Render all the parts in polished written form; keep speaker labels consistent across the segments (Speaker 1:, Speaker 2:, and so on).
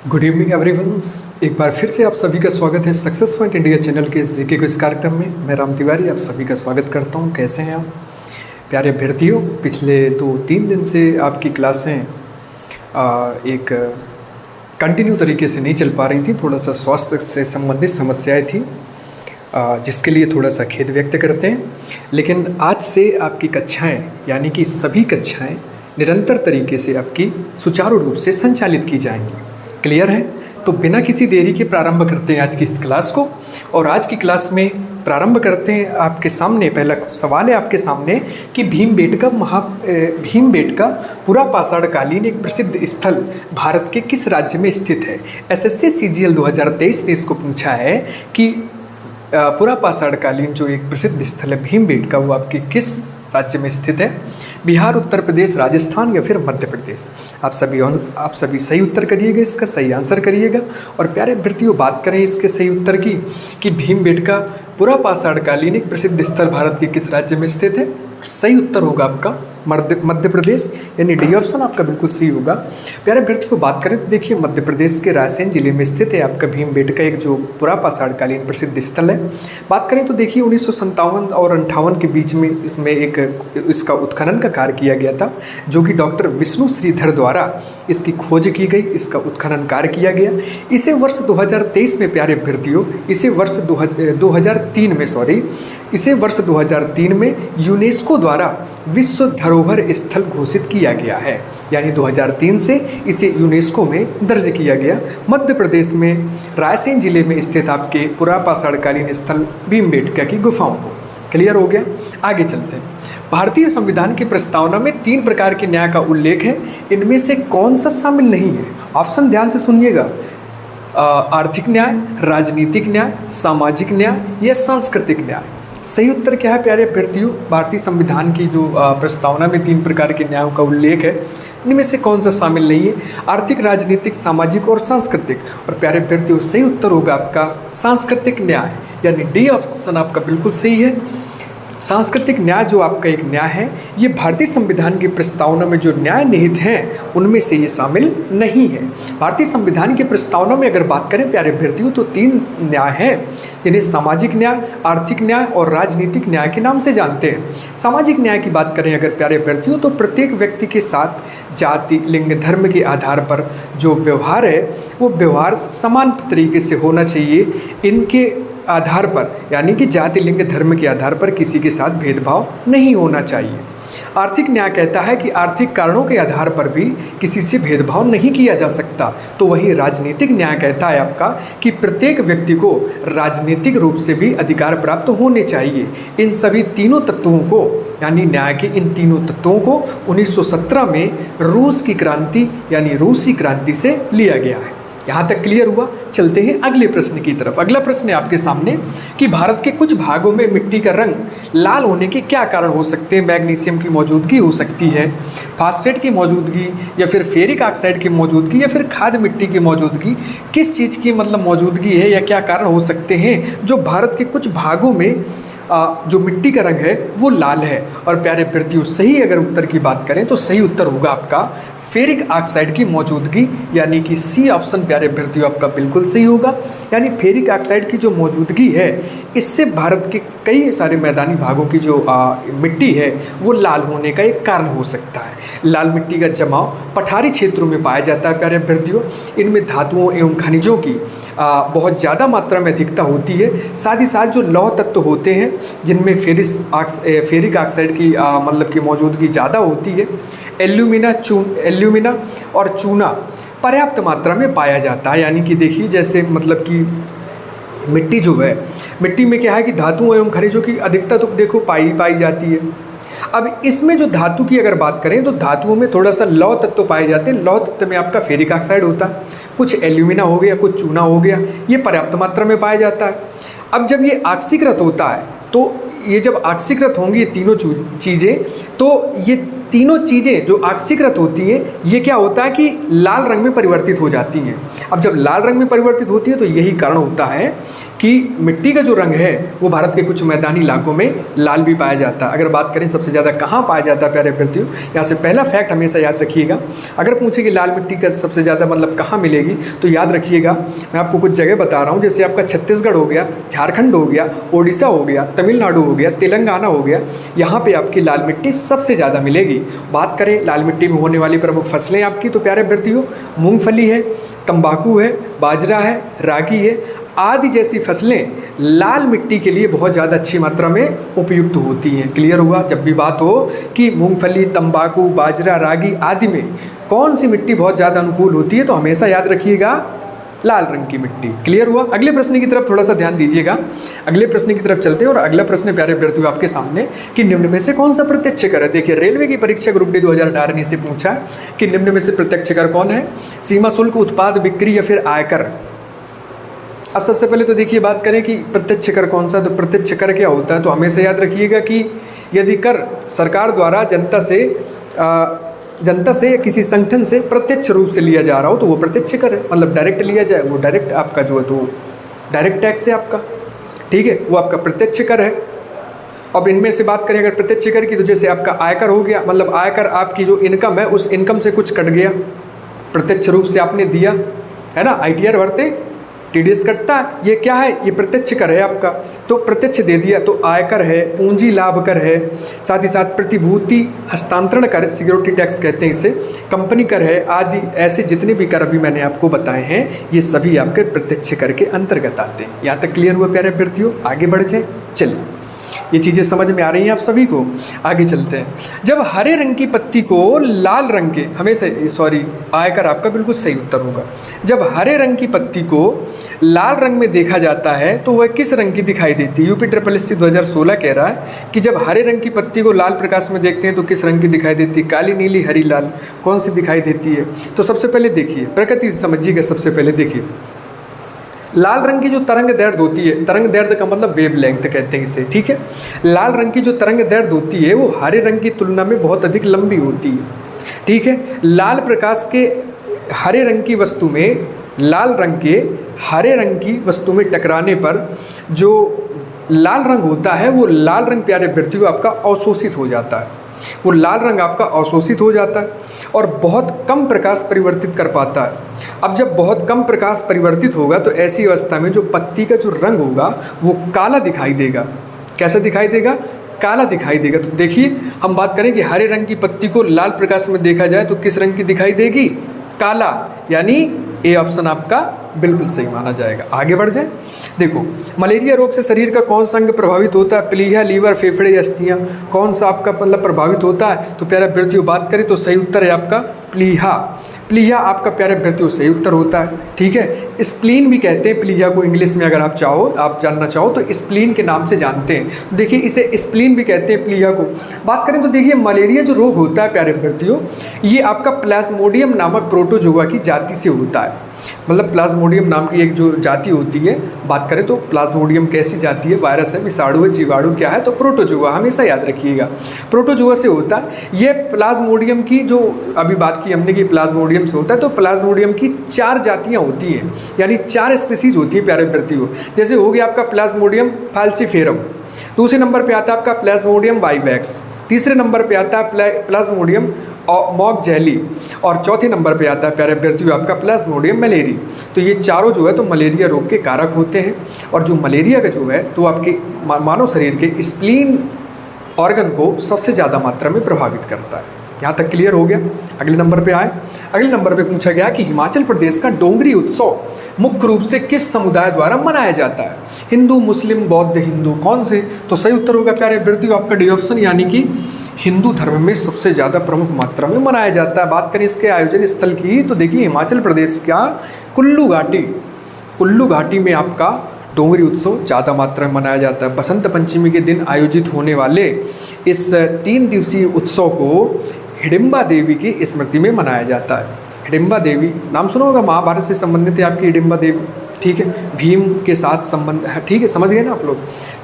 Speaker 1: Good evening everyone. एक बार फिर से आप सभी का स्वागत है सक्सेस पॉइंट इंडिया चैनल के जीके को इस कार्यक्रम में। मैं राम तिवारी आप सभी का स्वागत करता हूं। कैसे हैं आप प्यारे अभ्यर्थियों? पिछले 2-3 दिन से आपकी क्लासें एक कंटिन्यू तरीके से नहीं चल पा रही थी। थोड़ा सा स्वास्थ्य से संबंधित समस्याएं थी, जिसके लिए थोड़ा सा खेद व्यक्त करते हैं। लेकिन आज से आपकी कक्षाएँ यानी कि सभी कक्षाएँ निरंतर तरीके से आपकी सुचारू रूप से संचालित की जाएंगी। क्लियर है? तो बिना किसी देरी के प्रारंभ करते हैं आज की इस क्लास को। और आज की क्लास में प्रारंभ करते हैं। आपके सामने पहला सवाल है आपके सामने कि भीमबेटका पुरापाषाण कालीन एक प्रसिद्ध स्थल भारत के किस राज्य में स्थित है? एसएससी सीजीएल 2023 ने इसको पूछा है कि पुरापाषाण कालीन जो एक प्रसिद्ध स्थल है भीमबेटका, वो आपके किस राज्य में स्थित है? बिहार, उत्तर प्रदेश, राजस्थान या फिर मध्य प्रदेश? आप सभी सही उत्तर करिएगा, इसका सही आंसर करिएगा। और प्यारे अभ्यर्थियों, बात करें इसके सही उत्तर की कि भीमबेटका पुरापाषाण कालीन एक प्रसिद्ध स्थल भारत के किस राज्य में स्थित है? सही उत्तर होगा आपका मध्य प्रदेश, यानी डी ऑप्शन आपका बिल्कुल सही होगा। प्यारे अभ्यर्थियों, बात करें तो देखिए मध्य प्रदेश के रायसेन जिले में स्थित है आपका भीमबेटका, एक जो पुरापाषाण कालीन प्रसिद्ध स्थल है। बात करें तो देखिए 1957 और 58 के बीच में इसमें इसका उत्खनन का कार्य किया गया था, जो कि डॉक्टर विष्णु श्रीधर द्वारा इसकी खोज की गई, इसका उत्खनन कार्य किया गया। इसे वर्ष 2023 में प्यारे अभ्यर्थियों, इसे वर्ष 2003 में यूनेस्को द्वारा विश्व धरोहर स्थल घोषित किया गया है। यानी 2003 से इसे यूनेस्को में दर्ज किया गया। मध्य प्रदेश में रायसेन जिले में स्थित आपके पुरापाषाण कालीन स्थल भीमबेटका की गुफाओं को। क्लियर हो गया? आगे चलते हैं। भारतीय संविधान की प्रस्तावना में 3 प्रकार के न्याय का उल्लेख है। इनमें से कौन सा शामिल नहीं है? ऑप्शन ध्यान से सुनिएगा। आर्थिक न्याय, राजनीतिक न्याय, सामाजिक न्याय या सांस्कृतिक न्याय? सही उत्तर क्या है प्यारे अभ्यर्थियों? भारतीय संविधान की जो प्रस्तावना में 3 प्रकार के न्यायों का उल्लेख है, इनमें से कौन सा शामिल नहीं है? आर्थिक, राजनीतिक, सामाजिक और सांस्कृतिक। और प्यारे अभ्यर्थियों, सही उत्तर होगा आपका सांस्कृतिक न्याय, यानी डी ऑप्शन आपका बिल्कुल सही है। सांस्कृतिक न्याय जो आपका एक न्याय है, ये भारतीय संविधान की प्रस्तावना में जो न्याय निहित हैं उनमें से ये शामिल नहीं है। भारतीय संविधान की प्रस्तावना में अगर बात करें प्यारे अभ्यर्थियों तो 3 न्याय हैं, जिन्हें सामाजिक न्याय, आर्थिक न्याय और राजनीतिक न्याय के नाम से जानते हैं। सामाजिक न्याय की बात करें अगर प्यारे अभ्यर्थियों तो प्रत्येक व्यक्ति के साथ जाति, लिंग, धर्म के आधार पर जो व्यवहार है वो व्यवहार समान तरीके से होना चाहिए। इनके आधार पर, यानी कि जाति, लिंग, धर्म के आधार पर किसी के साथ भेदभाव नहीं होना चाहिए। आर्थिक न्याय कहता है कि आर्थिक कारणों के आधार पर भी किसी से भेदभाव नहीं किया जा सकता। तो वही राजनीतिक न्याय कहता है आपका कि प्रत्येक व्यक्ति को राजनीतिक रूप से भी अधिकार प्राप्त होने चाहिए। इन सभी तीनों तत्वों को, यानी न्याय के इन तीनों तत्वों को 1917 में रूस की क्रांति यानी रूसी क्रांति से लिया गया है। यहाँ तक क्लियर हुआ? चलते हैं अगले प्रश्न की तरफ। अगला प्रश्न है आपके सामने कि भारत के कुछ भागों में मिट्टी का रंग लाल होने के क्या कारण हो सकते हैं? मैग्नीशियम की मौजूदगी हो सकती है, फास्फेट की मौजूदगी, या फिर फेरिक ऑक्साइड की मौजूदगी, या फिर खाद मिट्टी की मौजूदगी? किस चीज़ की मौजूदगी है या क्या कारण हो सकते हैं जो भारत के कुछ भागों में जो मिट्टी का रंग है वो लाल है? और प्यारे अभ्यर्थियों, सही अगर उत्तर की बात करें तो सही उत्तर होगा आपका फेरिक ऑक्साइड की मौजूदगी, यानी कि सी ऑप्शन प्यारे अभ्यर्थियों आपका बिल्कुल सही होगा। यानी फेरिक ऑक्साइड की जो मौजूदगी है, इससे भारत के कई सारे मैदानी भागों की जो मिट्टी है वो लाल होने का एक कारण हो सकता है। लाल मिट्टी का जमाव पठारी क्षेत्रों में पाया जाता है प्यारे अभ्यर्थियों। इनमें धातुओं एवं खनिजों की बहुत ज़्यादा मात्रा में अधिकता होती है। साथ ही साथ जो लौह तत्व होते हैं जिनमें फेरिक ऑक्साइड की की मौजूदगी ज़्यादा होती है। एल्यूमिना और चूना पर्याप्त मात्रा में पाया जाता है। यानी कि देखिए जैसे कि मिट्टी जो है, मिट्टी में क्या है कि धातुओं एवं खनिजों की अधिकता तो देखो पाई जाती है। अब इसमें जो धातु की अगर बात करें तो धातुओं में थोड़ा सा लौह तत्व पाए जाते हैं। लौह तत्व में आपका फेरिक ऑक्साइड होता है, कुछ एल्यूमिना हो गया, कुछ चूना हो गया, ये पर्याप्त मात्रा में पाया जाता है। अब जब ये ऑक्सीकृत होता है तो ये जब ऑक्सीकृत होंगी ये तीनों चीज़ें तो ये तीनों चीज़ें जो ऑक्सीकृत होती हैं ये क्या होता है कि लाल रंग में परिवर्तित हो जाती हैं। अब जब लाल रंग में परिवर्तित होती है तो यही कारण होता है कि मिट्टी का जो रंग है वो भारत के कुछ मैदानी इलाकों में लाल भी पाया जाता है। अगर बात करें सबसे ज़्यादा कहाँ पाया जाता है प्यारे अभ्यर्थियों, यहाँ से पहला फैक्ट हमेशा याद रखिएगा। अगर पूछे कि लाल मिट्टी का सबसे ज़्यादा मतलब कहाँ मिलेगी तो याद रखिएगा, मैं आपको कुछ जगह बता रहा हूँ। जैसे आपका छत्तीसगढ़ हो गया, झारखंड हो गया, उड़ीसा हो गया, तमिलनाडु हो गया, तेलंगाना हो गया, यहाँ पे आपकी लाल मिट्टी सबसे ज़्यादा मिलेगी। बात करें लाल मिट्टी में होने वाली प्रमुख फसलें आपकी तो प्यारे अभ्यर्थियों मूंगफली है, तंबाकू है, बाजरा है, रागी है आदि जैसी फसलें लाल मिट्टी के लिए बहुत ज़्यादा अच्छी मात्रा में उपयुक्त होती हैं। क्लियर हुआ? जब भी बात हो कि मूंगफली, तंबाकू, बाजरा, रागी आदि में कौन सी मिट्टी बहुत ज़्यादा अनुकूल होती है तो हमेशा याद रखिएगा लाल रंग की मिट्टी। क्लियर हुआ? अगले प्रश्न की तरफ थोड़ा सा ध्यान दीजिएगा। अगले प्रश्न की तरफ चलते हैं और अगला प्रश्न प्यारे अभ्यर्थियों आपके सामने कि निम्न में से कौन सा प्रत्यक्ष कर है। देखिए रेलवे की परीक्षा ग्रुप डी 2018 ने से पूछा कि निम्न में से प्रत्यक्ष कर कौन है, सीमा शुल्क, उत्पाद बिक्री या फिर आयकर। अब सबसे पहले तो देखिए बात करें कि प्रत्यक्ष कर कौन सा, तो प्रत्यक्ष कर क्या होता है तो हमेशा याद रखिएगा कि यदि कर सरकार द्वारा जनता से या किसी संगठन से प्रत्यक्ष रूप से लिया जा रहा हो तो वो प्रत्यक्ष कर है। मतलब डायरेक्ट लिया जाए वो डायरेक्ट आपका जो है तो डायरेक्ट टैक्स है आपका, ठीक है, वो आपका प्रत्यक्ष कर है। अब इनमें से बात करें अगर प्रत्यक्ष कर की तो जैसे आपका आयकर हो गया, मतलब आयकर आपकी जो इनकम है उस इनकम से कुछ कट गया, प्रत्यक्ष रूप से आपने दिया है ना, ITR भरते, TDS कटता है, ये क्या है, ये प्रत्यक्ष कर है आपका, तो प्रत्यक्ष दे दिया तो आयकर है, पूंजी लाभ कर है, साथ ही साथ प्रतिभूति हस्तांतरण कर, सिक्योरिटी टैक्स कहते हैं इसे, कंपनी कर है आदि ऐसे जितने भी कर अभी मैंने आपको बताए हैं ये सभी आपके प्रत्यक्ष कर के अंतर्गत आते हैं। यहाँ तक क्लियर हुआ प्यारे अभ्यर्थियों? आगे बढ़ जाए, चलिए ये चीज़ें समझ में आ रही हैं आप सभी को? आगे चलते हैं। जब हरे रंग की पत्ती को लाल रंग के, हमेशा आयकर आपका बिल्कुल सही उत्तर होगा। जब हरे रंग की पत्ती को लाल रंग में देखा जाता है तो वह किस रंग की दिखाई देती है? UPSSC 2016 कह रहा है कि जब हरे रंग की पत्ती को लाल प्रकाश में देखते हैं तो किस रंग की दिखाई देती है? काली, नीली, हरी, लाल, कौन सी दिखाई देती है? तो सबसे पहले देखिए प्रकृति समझिएगा। सबसे पहले देखिए लाल रंग की जो तरंग दैर्ध्य होती है, तरंग दैर्ध्य का मतलब वेव लेंथ कहते हैं इसे, ठीक है। लाल रंग की जो तरंग दैर्ध्य होती है वो हरे रंग की तुलना में बहुत अधिक लंबी होती है, ठीक है। लाल प्रकाश के हरे रंग की वस्तु में, लाल रंग के हरे रंग की वस्तु में टकराने पर जो लाल रंग होता है वो लाल रंग प्यारे अभ्यर्थियों आपका अवशोषित हो जाता है, वो लाल रंग आपका अवशोषित हो जाता है और बहुत कम प्रकाश परिवर्तित कर पाता है। अब जब बहुत कम प्रकाश परिवर्तित होगा तो ऐसी अवस्था में जो पत्ती का जो रंग होगा वो काला दिखाई देगा। कैसा दिखाई देगा? काला दिखाई देगा। तो देखिए हम बात करें कि हरे रंग की पत्ती को लाल प्रकाश में देखा जाए तो किस रंग की दिखाई देगी? काला, यानी ए ऑप्शन आपका बिल्कुल सही माना जाएगा। आगे बढ़ जाए, देखो मलेरिया रोग से शरीर का कौन सा अंग प्रभावित होता है? प्लीहा, लीवर, फेफड़े, अस्थियां, कौन सा आपका मतलब प्रभावित होता है? तो प्यारे अभ्यर्थियों बात करें तो सही उत्तर है आपका प्लीहा। प्लीहा आपका प्यारे अभ्यर्थियों सही उत्तर होता है, ठीक है। स्प्लीन भी कहते हैं प्लीहा को इंग्लिश में, अगर आप चाहो, आप जानना चाहो तो स्प्लीन के नाम से जानते हैं। देखिए इसे स्प्लीन भी कहते हैं प्लीहा को। बात करें तो देखिए मलेरिया जो रोग होता है प्यारे अभ्यर्थियों ये आपका प्लाज्मोडियम नामक प्रोटोजोआ की जाति से होता है। मतलब प्लाज्मोडियम नाम की एक जो जाति होती है, बात करें तो प्लाज्मोडियम कैसी जाति है? वायरस है, विषाणु है, जीवाणु क्या है? तो प्रोटोजोआ, हमेशा याद रखिएगा प्रोटोजोआ से होता है। ये प्लाज्मोडियम की जो अभी बात की हमने कि प्लाज्मोडियम से होता है, तो प्लाज्मोडियम की 4 जातियां होती हैं, यानी 4 स्पीसीज होती है प्यारे अभ्यर्थियों। जैसे हो गया आपका प्लाज्मोडियम फाल्सीफेरम, दूसरे नंबर पे आता है आपका प्लाज्मोडियम वाइवैक्स, तीसरे नंबर पे आता है प्लाज्मोडियम मॉक जेली और चौथे नंबर पे आता है प्यारे अभ्यर्थियों आपका प्लाज्मोडियम मलेरी। तो ये चारों जो है तो मलेरिया रोग के कारक होते हैं। और जो मलेरिया का जो है तो आपके मानव शरीर के स्प्लीन ऑर्गन को सबसे ज़्यादा मात्रा में प्रभावित करता है। यहाँ तक क्लियर हो गया। अगले नंबर पे आए। अगले नंबर पे पूछा गया कि हिमाचल प्रदेश का डोंगरी उत्सव मुख्य रूप से किस समुदाय द्वारा मनाया जाता है? हिंदू, मुस्लिम, बौद्ध, हिंदू, कौन से? तो सही उत्तर होगा प्यारे अभ्यर्थियों आपका डी ऑप्शन, यानी कि हिंदू धर्म में सबसे ज़्यादा प्रमुख मात्रा में मनाया जाता है। बात करें इसके आयोजन स्थल की तो देखिए हिमाचल प्रदेश का कुल्लू घाटी में आपका डोंगरी उत्सव ज़्यादा मात्रा में मनाया जाता है। बसंत पंचमी के दिन आयोजित होने वाले इस 3 दिवसीय उत्सव को हिडिंबा देवी की स्मृति में मनाया जाता है। हिडिंबा देवी नाम सुना होगा, महाभारत से संबंधित है आपकी हिडिंबा देवी, ठीक है, भीम के साथ संबंध है, ठीक है, समझ गए ना आप लोग।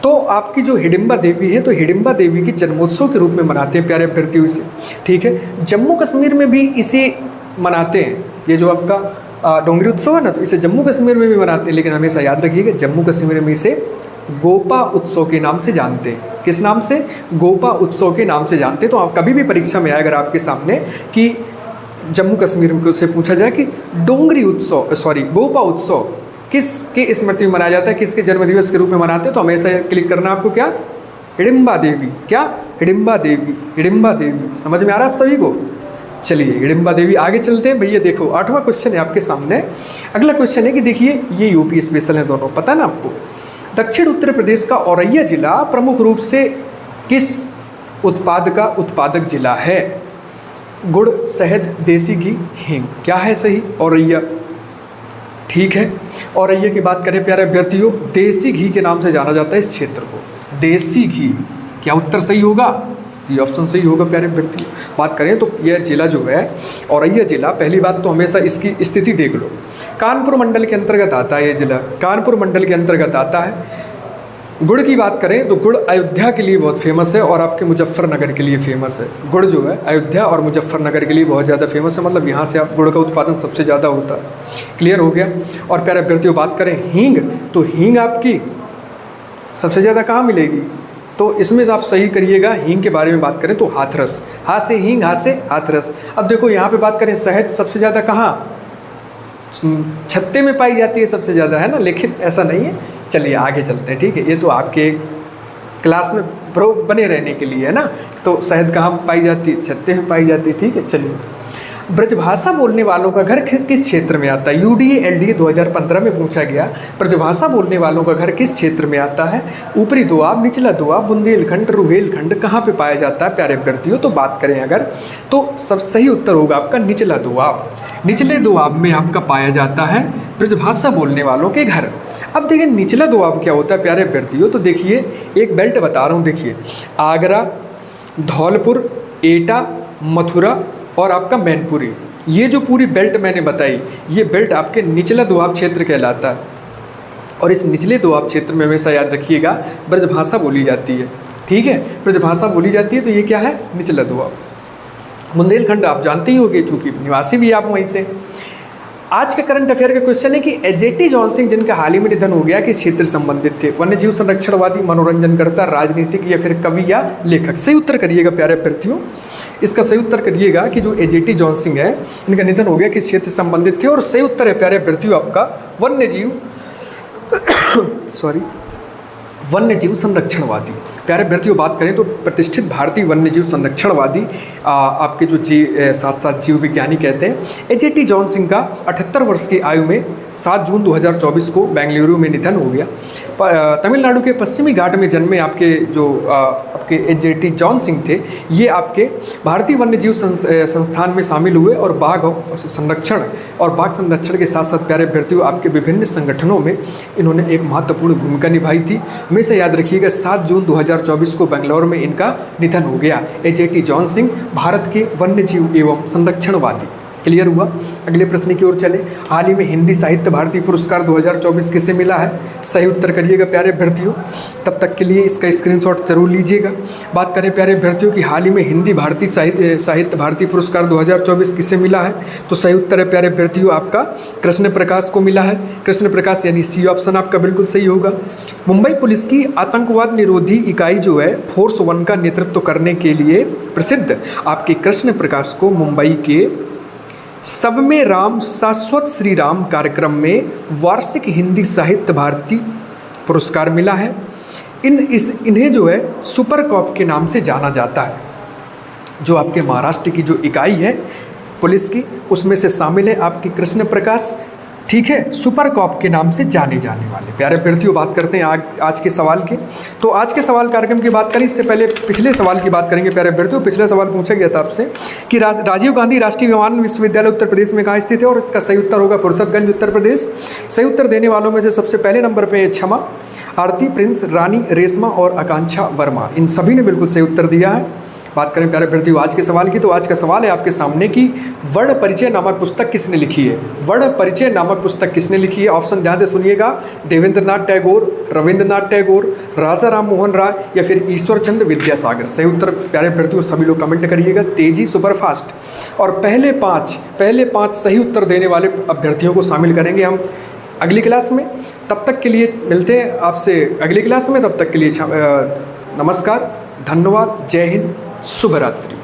Speaker 1: तो आपकी जो हिडिंबा देवी है, तो हिडिंबा देवी की जन्मोत्सव के रूप में मनाते हैं प्यारे अभ्यर्थियों इसे, ठीक है। जम्मू कश्मीर में भी इसे मनाते हैं, ये जो आपका डोंगरी उत्सव है ना, तो इसे जम्मू कश्मीर में भी मनाते हैं, लेकिन हमेशा याद रखिएगा जम्मू कश्मीर में इसे गोपा उत्सव के नाम से जानते हैं। किस नाम से? गोपा उत्सव के नाम से जानते हैं। तो आप कभी भी परीक्षा में आए अगर आपके सामने कि जम्मू कश्मीर में से पूछा जाए कि डोंगरी उत्सव गोपा उत्सव किसके स्मृति में मनाया जाता है, किसके जन्मदिवस के रूप में मनाते हैं, तो हमेशा क्लिक करना आपको क्या, हिडिंबा देवी। क्या? हिडिंबा देवी, हिडिंबा देवी। समझ में आ रहा है आप सभी को? चलिए हिडिंबा देवी, आगे चलते हैं भैया। देखो 8वां क्वेश्चन है आपके सामने। अगला क्वेश्चन है कि देखिए ये यूपी स्पेशल है दोनों, पता ना आपको। दक्षिण उत्तर प्रदेश का औरैया जिला प्रमुख रूप से किस उत्पाद का उत्पादक जिला है? गुड़, शहद, देसी घी, हींग। क्या है सही? औरैया, ठीक है। औरैया की बात करें प्यारे अभ्यर्थियों, देसी घी के नाम से जाना जाता है इस क्षेत्र को, देसी घी। क्या उत्तर सही होगा? सी ऑप्शन सही होगा प्यारे अभ्यर्थियों। बात करें तो यह जिला जो है औरैया जिला, पहली बात तो हमेशा इसकी स्थिति देख लो, कानपुर मंडल के अंतर्गत आता है ये जिला, कानपुर मंडल के अंतर्गत आता है। गुड़ की बात करें तो गुड़ अयोध्या के लिए बहुत फेमस है और आपके मुजफ्फरनगर के लिए फेमस है। गुड़ जो है अयोध्या और मुजफ्फरनगर के लिए बहुत ज़्यादा फेमस है, मतलब यहाँ से आप गुड़ का उत्पादन सबसे ज़्यादा होता है। क्लियर हो गया। और प्यारे अभ्यर्थियों बात करें हींग, तो हींग आपकी सबसे ज़्यादा कहाँ मिलेगी? तो इसमें आप सही करिएगा। हींग के बारे में बात करें तो हाथरस, हाथ से हींग, हाथ से हाथरस। अब देखो यहाँ पे बात करें शहद सबसे ज़्यादा कहाँ? छत्ते में पाई जाती है सबसे ज़्यादा, है ना, लेकिन ऐसा नहीं है। चलिए आगे चलते हैं, ठीक है। ये तो आपके क्लास में प्रो बने रहने के लिए है ना। तो शहद कहाँ पाई जाती है? छत्ते में पाई जाती है, ठीक है। चलिए, ब्रजभाषा बोलने वालों का घर किस क्षेत्र में आता है? यूडीए एलडीए 2015 में पूछा गया, ब्रजभाषा बोलने वालों का घर किस क्षेत्र में आता है? ऊपरी दोआब, निचला दोआब, बुंदेलखंड, रुहेलखंड, कहाँ पे पाया जाता है प्यारे अभ्यर्थियों? तो बात करें अगर तो सब सही उत्तर होगा आपका निचला दोआब। निचले दोआब में आपका पाया जाता है ब्रजभाषा बोलने वालों के घर। अब देखिए निचला दोआब क्या होता है प्यारे अभ्यर्थियों? तो देखिए एक बेल्ट बता रहा हूँ, देखिए आगरा, धौलपुर, एटा, मथुरा और आपका मैनपुरी, ये जो पूरी बेल्ट मैंने बताई, ये बेल्ट आपके निचला दोआब क्षेत्र कहलाता है। और इस निचले दोआब क्षेत्र में हमेशा याद रखिएगा ब्रजभाषा बोली जाती है, ठीक है। ब्रजभाषा बोली जाती है, तो ये क्या है? निचला दोआब। बुंदेलखंड आप जानते ही होंगे, चूँकि निवासी भी आप वहीं से। आज का करंट अफेयर का क्वेश्चन है कि एजेटी जॉन सिंह जिनका हाल ही में निधन हो गया, किस क्षेत्र से संबंधित थे? वन्यजीव संरक्षणवादी, मनोरंजनकर्ता, राजनीतिक या फिर कवि या लेखक? सही उत्तर करिएगा प्यारे अभ्यर्थियों। इसका सही उत्तर करिएगा कि जो एजेटी जॉन सिंह है इनका निधन हो गया, किस क्षेत्र से संबंधित थे? और सही उत्तर है प्यारे अभ्यर्थियों आपका वन्यजीव वन्यजीव संरक्षणवादी। प्यारे अभ्यर्थियों बात करें तो प्रतिष्ठित भारतीय वन्यजीव संरक्षणवादी आपके जो साथ साथ जीव विज्ञानी कहते हैं। एजेटी जॉन सिंह का 78 वर्ष की आयु में 7 जून 2024 को बेंगलुरु में निधन हो गया। तमिलनाडु के पश्चिमी घाट में जन्मे आपके जो आपके एजेटी जॉन सिंह थे, ये आपके भारतीय वन्यजीव संस्थान में शामिल हुए और बाघ संरक्षण के साथ साथ प्यारे अभ्यर्थियों आपके विभिन्न संगठनों में इन्होंने एक महत्वपूर्ण भूमिका निभाई थी। हमेशा याद रखिएगा 7 जून 2024 को बेंगलुरु में इनका निधन हो गया। एजेटी जॉन सिंह भारत के वन्यजीव एवं संरक्षणवादी। क्लियर हुआ। अगले प्रश्न की ओर चले। हाल ही में हिंदी साहित्य भारती पुरस्कार 2024 किसे मिला है? सही उत्तर करिएगा प्यारे अभ्यर्थियों। तब तक के लिए इसका स्क्रीनशॉट जरूर लीजिएगा। बात करें प्यारे अभ्यर्थियों की हाल ही में हिंदी भारती साहित्य भारती पुरस्कार 2024 किसे मिला है? तो सही उत्तर है प्यारे अभ्यर्थियों आपका कृष्ण प्रकाश को मिला है। कृष्ण प्रकाश यानी सी ऑप्शन आपका बिल्कुल सही होगा। मुंबई पुलिस की आतंकवाद निरोधी इकाई जो है फोर्स 1 का नेतृत्व करने के लिए प्रसिद्ध आपके कृष्ण प्रकाश को मुंबई के सब में राम शाश्वत श्री राम कार्यक्रम में वार्षिक हिंदी साहित्य भारती पुरस्कार मिला है। इन्हें जो है सुपर कॉप के नाम से जाना जाता है। जो आपके महाराष्ट्र की जो इकाई है पुलिस की, उसमें से शामिल है आपकी कृष्ण प्रकाश, ठीक है, सुपर कॉप के नाम से जाने जाने वाले। प्यारे अभ्यर्थियों बात करते हैं आज के सवाल के। तो आज के सवाल कार्यक्रम की बात करें इससे पहले पिछले सवाल की बात करेंगे प्यारे अभ्यर्थियों। पिछला सवाल पूछा गया था आपसे कि राजीव गांधी राष्ट्रीय विमान विश्वविद्यालय उत्तर प्रदेश में कहाँ स्थित है? और इसका सही उत्तर होगा फुर्सतगंज उत्तर प्रदेश। सही उत्तर देने वालों में से सबसे पहले नंबर पर क्षमा, आरती, प्रिंस, रानी, रेशमा और आकांक्षा वर्मा। इन सभी ने बिल्कुल सही उत्तर दिया है। बात करें प्यारे अभ्यर्थियों आज के सवाल की, तो आज का सवाल है आपके सामने कि वर्ण परिचय नामक पुस्तक किसने लिखी है। वर्ण परिचय नामक पुस्तक किसने लिखी है? ऑप्शन ध्यान से सुनिएगा, देवेंद्रनाथ टैगोर, रविंद्रनाथ टैगोर, राजा राम मोहन राय या फिर ईश्वर चंद्र विद्यासागर। सही उत्तर प्यारे अभ्यर्थियों सभी लोग कमेंट करिएगा, तेजी सुपरफास्ट। और पहले पाँच सही उत्तर देने वाले अभ्यर्थियों को शामिल करेंगे हम अगली क्लास में। तब तक के लिए मिलते हैं आपसे अगली क्लास में, तब तक के लिए नमस्कार, धन्यवाद, जय हिंद, शुभ रात्रि।